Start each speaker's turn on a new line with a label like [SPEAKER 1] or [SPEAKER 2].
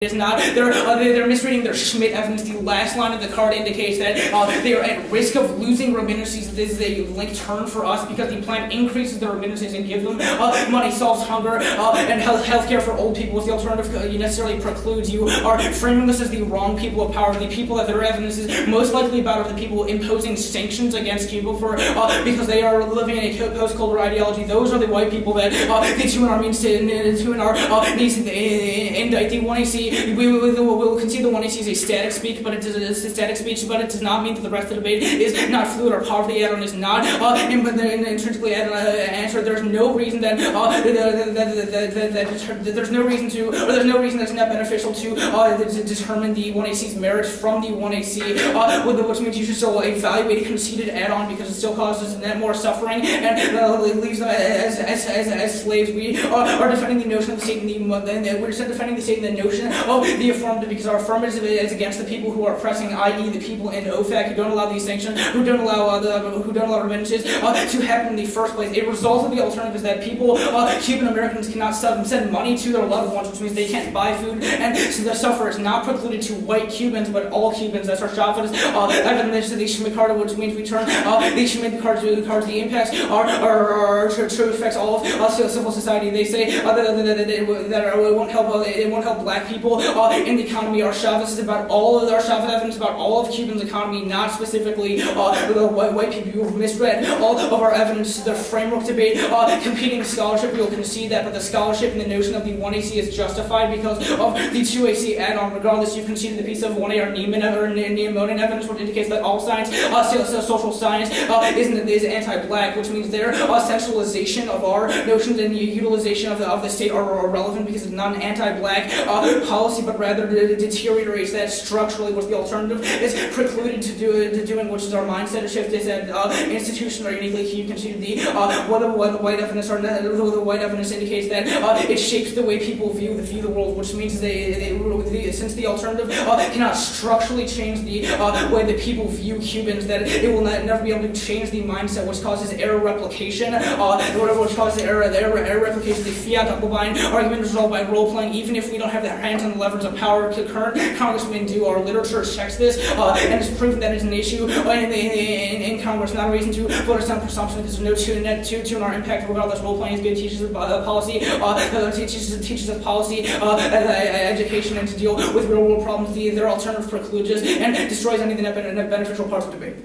[SPEAKER 1] It's not. They're misreading their Schmidt evidence. The last line of the card indicates that they are at risk of losing remittances. This is a linked term for us because the plan increases their remittances and gives them money, solves hunger, and health care for old people. With the alternative necessarily precludes. You are framing this as the wrong people of power. The people that their evidence is most likely about are the people imposing sanctions against Cuba for because they are living in a post-Cold War ideology. Those are the white people that the two in our means to indict the 1AC. We will concede the 1AC is a static speech, but it does not mean that the rest of the debate is not fluid or poverty add-on is not intrinsically answered. There's no reason that there's no reason that's net beneficial to determine the 1AC's merits from the 1AC, which means you should still evaluate a conceded add-on because it still causes net more suffering and leaves them as slaves. We are defending the notion of the state and we're defending the state and the notion of the affirmative because our affirmative is against the people who are oppressing, i.e. the people in OFAC who don't allow these sanctions, who don't allow remittances to happen in the first place. A result of the alternative is that people, Cuban Americans, cannot send money to their loved ones, which means they can't buy food, and so the suffer is not precluded to white Cubans, but all Cubans. That's our Chavez evidence to the Schmidt card, which means we turn the Schmidt cards. The impacts are true effects all of civil society. They say that it won't help black people in the economy. Our Chavez is about all of our Chavez evidence about all of Cuban's economy, not specifically the white people who have misread all of our evidence. The framework debate, competing scholarship, we will concede that, but the scholarship and the notion of the 1AC is justified because of the 2AC add-on. Regardless, you've conceded the piece of 1A or Niemann evidence, which indicates that all science, social science, is anti-black, which means their centralization of our notions and utilization of the state are irrelevant because it's not an anti-black policy, but rather deteriorates that structurally, which the alternative is precluded to doing, which is our mindset shift is that institutions are uniquely key. You can see the white evidence indicates that it shapes the way people view the world, which means since the alternative cannot structurally change the way that people view Cubans, that it will never be able to change the mindset, which causes error replication, which causes error replication. The fiat double bind argument is resolved by role playing, even if we don't have their hands on the levers of power. Current congressmen do. Our literature checks this, and it's proven that it's an issue in Congress. Not a reason to vote us on presumption. There's no tune on our impact. Regardless, role playing is good. Teaches us policy. Teaches us policy, education, and to deal with real world problems. Their alternative precludes and destroys any of the net beneficial parts of debate.